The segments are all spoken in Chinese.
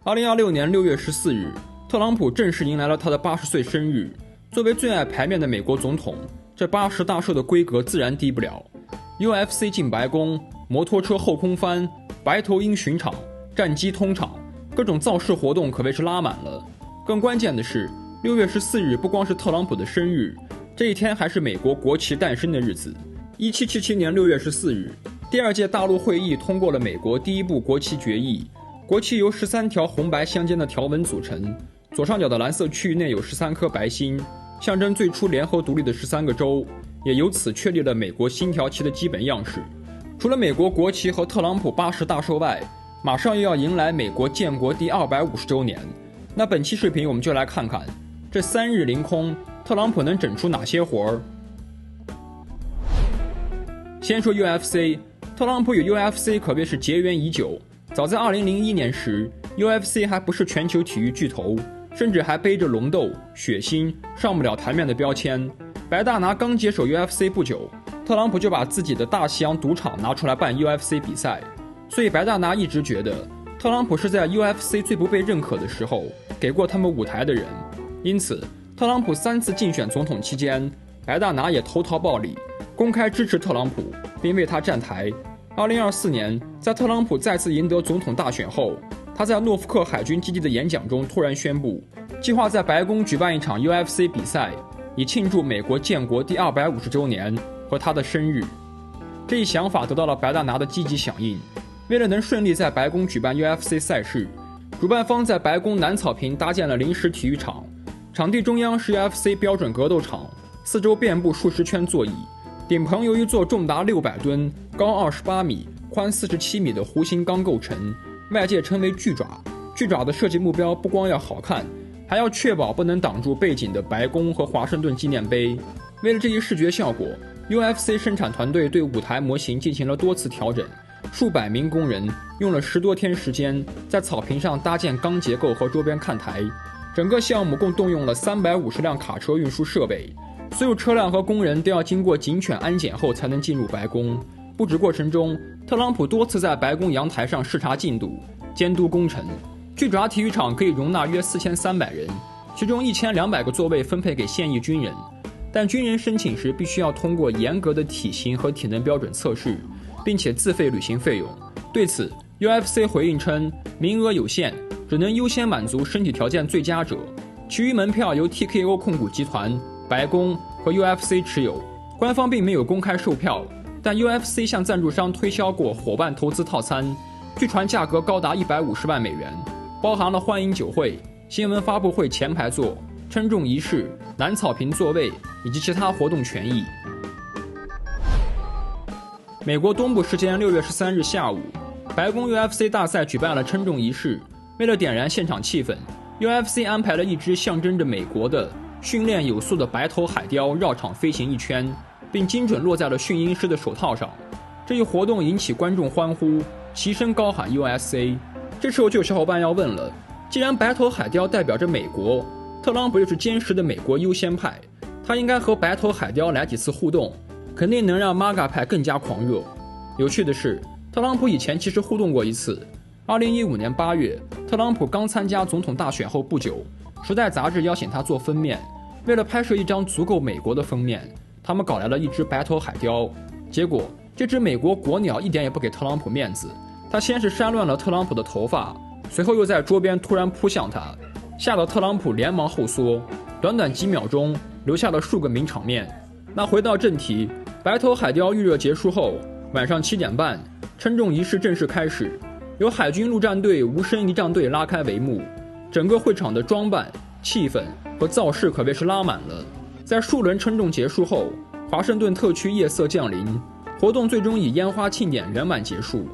2026年6月14日，特朗普正式迎來了他的80歲生日。作為最愛牌面的美國總統，這80大壽的規格自然低不了。UFC 進白宮，摩托車後空翻，白頭鷹巡場，戰機通場，各種造勢活動可謂是拉滿了。更關鍵的是，6月14日不光是特朗普的生日，這一天還是美國國旗誕生的日子。1777年6月14日，第二屆大陸會議通過了美國第一部國旗決議。國旗由13條紅白相間的條紋組成，左上角的藍色區域內有13顆白星，象徵最初聯合獨立的13個州，也由此確立了美國星條旗的基本樣式。除了美國國旗和特朗普80大壽外，馬上又要迎來美國建國第250周年。那本期視頻我們就來看看，這3日凌空，特朗普能整出哪些活兒？先說 UFC， 特朗普與 UFC 可謂是結緣已久。早在2001年時 ，UFC 還不是全球體育巨頭，甚至還背着龍鬥、血腥、上不了台面的標籤。白大拿剛接手 UFC 不久，特朗普就把自己的大西洋賭場拿出來辦 UFC 比賽，所以白大拿一直覺得特朗普是在 UFC 最不被認可的時候給過他們舞台的人。因此，特朗普3次競選總統期間，白大拿也投桃報李，公開支持特朗普，並為他站台。2024年，在特朗普再次贏得總統大選後，他在諾福克海軍基地的演講中突然宣布，計劃在白宮舉辦一場 UFC 比賽，以慶祝美國建國第250周年和他的生日。這一想法得到了白大拿的積極響應。為了能順利在白宮舉辦 UFC 賽事，主辦方在白宮南草坪搭建了臨時體育場，場地中央是 UFC 標準格鬥場，四周遍布數十圈座椅。頂棚由一座重達600噸、高28米、寬47米的弧形鋼構成，外界稱為巨爪。巨爪的設計目標不光要好看，還要確保不能擋住背景的白宮和華盛頓紀念碑。為了這一視覺效果， UFC 生產團隊對舞台模型進行了多次調整，數百名工人用了10多天時間，在草坪上搭建鋼結構和周邊看台。整個項目共動用了350輛卡車運輸設備。所有車輛和工人都要經過警犬安檢後才能進入白宮。布置過程中，特朗普多次在白宮陽台上視察進度，監督工程。巨爪體育場可以容納約4300人，其中1200個座位分配給現役軍人，但軍人申請時必須要通過嚴格的體型和體能標準測試，並且自費旅行費用。對此 ，UFC 回應稱，名額有限，只能優先滿足身體條件最佳者，其餘門票由 TKO 控股集團、白宮和 UFC 持有，官方並沒有公開售票，但 UFC 向贊助商推銷過夥伴投資套餐，據傳價格高達150萬美元，包含了歡迎酒會、新聞發布會前排座、稱重儀式、南草坪座位以及其他活動權益。美國東部時間6月13日下午，白宮 UFC 大賽舉辦了稱重儀式，為了點燃現場氣氛， UFC 安排了一支象徵着美國的訓練有素的白頭海雕繞場飛行一圈，並精準落在了訓鷹師的手套上。這一活動引起觀眾歡呼，齊聲高喊 USA。 這時候就有小夥伴要問了，既然白頭海雕代表着美國，特朗普又是堅實的美國優先派，他應該和白頭海雕來幾次互動，肯定能讓 MAGA 派更加狂熱。有趣的是，特朗普以前其實互動過一次。2015年8月，特朗普剛參加總統大選後不久，時代雜誌邀請他做封面，為了拍攝一張足夠美國的封面，他們搞來了一只白頭海雕。結果這只美國國鳥一點也不給特朗普面子，他先是扇亂了特朗普的頭髮，隨後又在桌邊突然撲向他，嚇得特朗普連忙後縮，短短幾秒鐘留下了數個名場面。那回到正題，白頭海雕預熱結束後，晚上7點半，稱重儀式正式開始，由海軍陸戰隊無聲儀仗隊拉開帷幕。整個會場的裝扮、氣氛和造勢可謂是拉滿了。在數輪稱重結束後，華盛頓特區夜色降臨，活動最終以煙花慶典圓滿結束。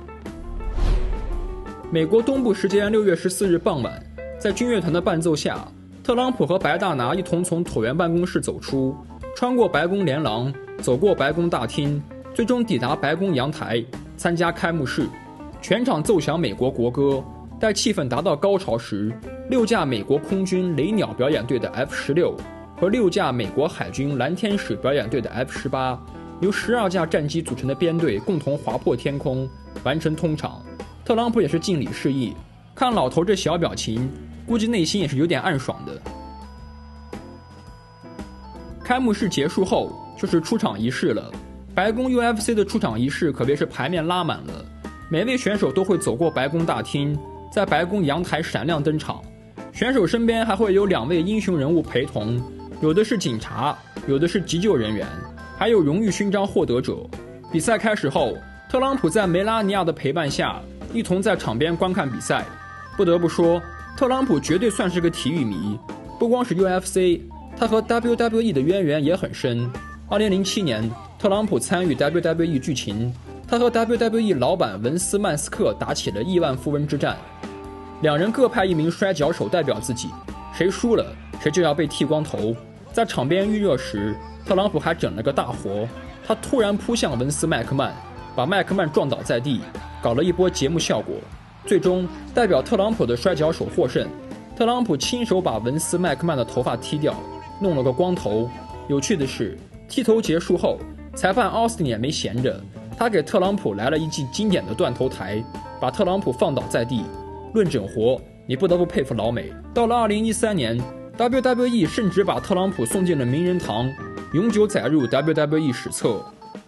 美國東部時間6月14日傍晚，在軍樂團的伴奏下，特朗普和白大拿一同從橢圓辦公室走出，穿過白宮連廊，走過白宮大廳，最終抵達白宮陽台，參加開幕式。全場奏響美國國歌。待氣氛達到高潮時，6架美國空軍雷鳥表演隊的 F-16 和6架美國海軍藍天使表演隊的 F-18， 由12架戰機組成的編隊共同劃破天空，完成通場。特朗普也是敬禮示意，看老頭這小表情，估計內心也是有點暗爽的。開幕式結束後就是出場儀式了，白宮 UFC 的出場儀式可謂是排面拉滿了，每位選手都會走過白宮大廳，在白宮陽台閃亮登場。選手身邊還會有2位英雄人物陪同，有的是警察，有的是急救人員，還有榮譽勳章獲得者。比賽開始後，特朗普在梅拉尼亞的陪伴下，一同在場邊觀看比賽。不得不說，特朗普絕對算是個體育迷，不光是 UFC， 他和 WWE 的淵源也很深。2007年，特朗普參與 WWE 劇情，他和 WWE 老闆文斯曼斯克打起了億萬富翁之戰，兩人各派一名摔跤手代表自己，誰輸了誰就要被剃光頭。在場邊預熱時，特朗普還整了個大活，他突然撲向文斯麥克曼，把麥克曼撞倒在地，搞了一波節目效果。最終代表特朗普的摔跤手獲勝，特朗普親手把文斯麥克曼的頭髮剃掉，弄了個光頭。有趣的是，剃頭結束後，裁判奧斯汀也沒閒着，他給特朗普來了一記經典的斷頭台，把特朗普放倒在地。論整活，你不得不佩服老美。到了2013年 WWE 甚至把特朗普送進了名人堂，永久載入 WWE 史冊。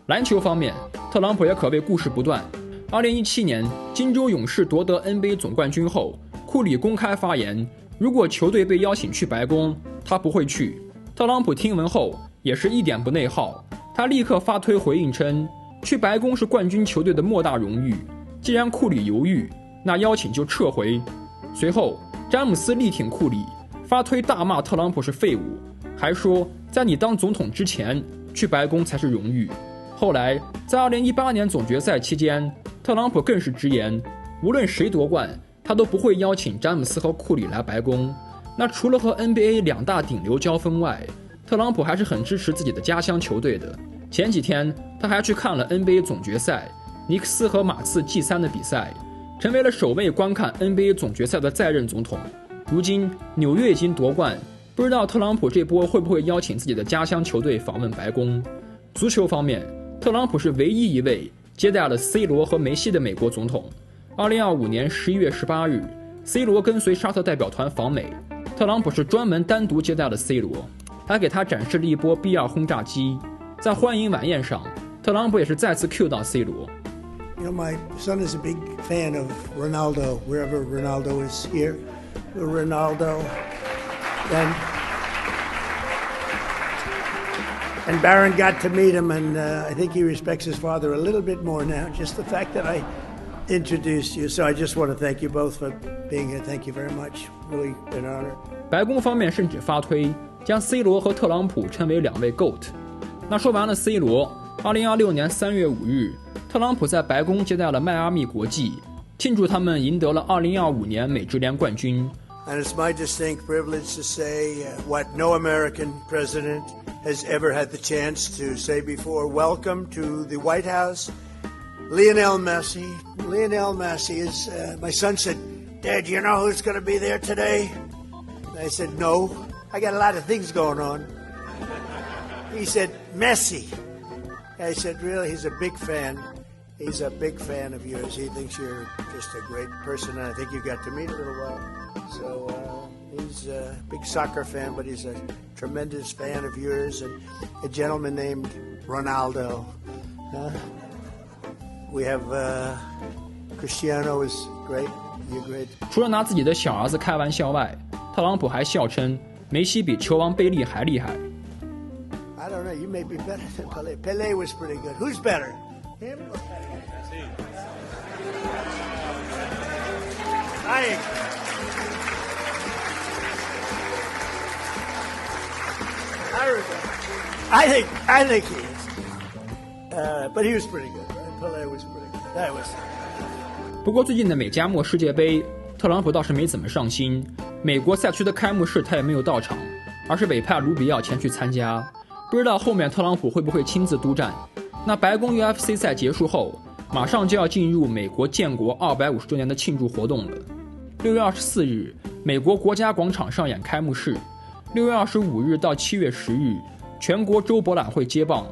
籃球方面，特朗普也可謂故事不斷。2017年，金州勇士奪得 NBA 總冠軍後，庫里公開發言，如果球隊被邀請去白宮，他不會去。特朗普聽聞後也是一點不內耗，他立刻發推回應稱，去白宮是冠軍球隊的莫大榮譽，既然庫里猶豫，那邀請就撤回。隨後，詹姆斯力挺庫里，發推大罵特朗普是廢物，還說在你當總統之前，去白宮才是榮譽。後來，在2018年總決賽期間，特朗普更是直言，無論誰奪冠，他都不會邀請詹姆斯和庫里來白宮。那除了和 NBA 2大頂流交鋒外，特朗普還是很支持自己的家鄉球隊的。前幾天，他還去看了 NBA 總決賽，尼克斯和馬刺G3的比賽，成為了首位觀看 NBA 總決賽的在任總統。如今，紐約已經奪冠，不知道特朗普這波會不會邀請自己的家鄉球隊訪問白宮。足球方面，特朗普是唯一一位接待了 C 羅和梅西的美國總統。2025年11月18日 ，C 羅跟隨沙特代表團訪美，特朗普是專門單獨接待了 C 羅，還給他展示了一波 B2 轟炸機。在歡迎晚宴上，特朗普也是再次 cue 到 C 羅。You know, my son is a big fan of Ronaldo. Wherever Ronaldo is here, Ronaldo. And Barron got to meet him, and I think he respects his father a little bit more now, just the fact that I introduced you. So I just want to thank you both for being here. Thank you very much. Really an honor. 白宮方面甚至發推，將 C 羅和特朗普稱為2位 GOAT。那說完了 C 羅，2026年3月5日，特朗普在白宮接待了邁阿密國際，慶祝他們贏得了2025年美職聯冠軍。And it's my distinct privilege to say what no American president has ever had the chance to say before. Welcome to the White House, Lionel Messi. Lionel Messi is, my son said, Dad, you know who's going to be there today? And I said, no, I got a lot of things going on. He said, Messi. I said, really? He's a big fan. He's a big fan of yours. He thinks you're just a great person, and I think you got to meet a little while. So he's a big soccer fan, but he's a tremendous fan of yours, and a gentleman named Ronaldo. We have Cristiano is great. You're great. 除了拿自己的小兒子開玩笑外，特朗普還笑稱梅西比球王貝利還厲害。I don't know. You may be better than Pelé. Pelé was pretty good. Who's better? Him or Pelé? I think he is. But he was pretty good. Right? Pelé was pretty good. That was. 不過最近的美加墨世界杯，特朗普倒是没怎麼上心。美國賽區的開幕式他也沒有到場，而是委派盧比奧前去參加。不知道後面特朗普會不會親自督戰。那白宮 UFC 賽結束後，馬上就要進入美國建國250周年的慶祝活動了。6月24日，美國國家廣場上演開幕式。6月25日到7月10日，全國州博覽會接棒。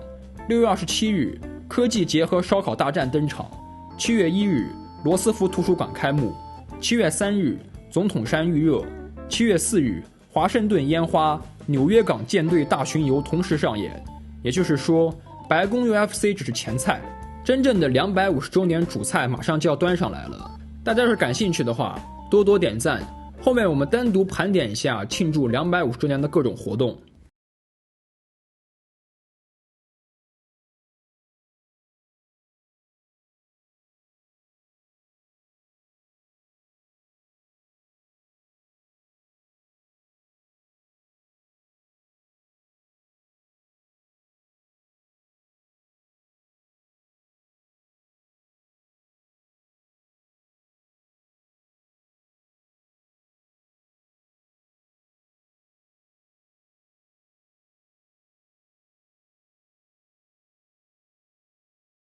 6月27日，科技結合燒烤大戰登場。7月1日，羅斯福圖書館開幕。7月3日，總統山預熱；7月4日，華盛頓煙花、紐約港艦隊大巡遊同時上演。也就是說，白宮 UFC 只是前菜，真正的250周年主菜馬上就要端上來了。大家要是感興趣的話，多多點讚。後面我們單獨盤點一下慶祝250周年的各種活動。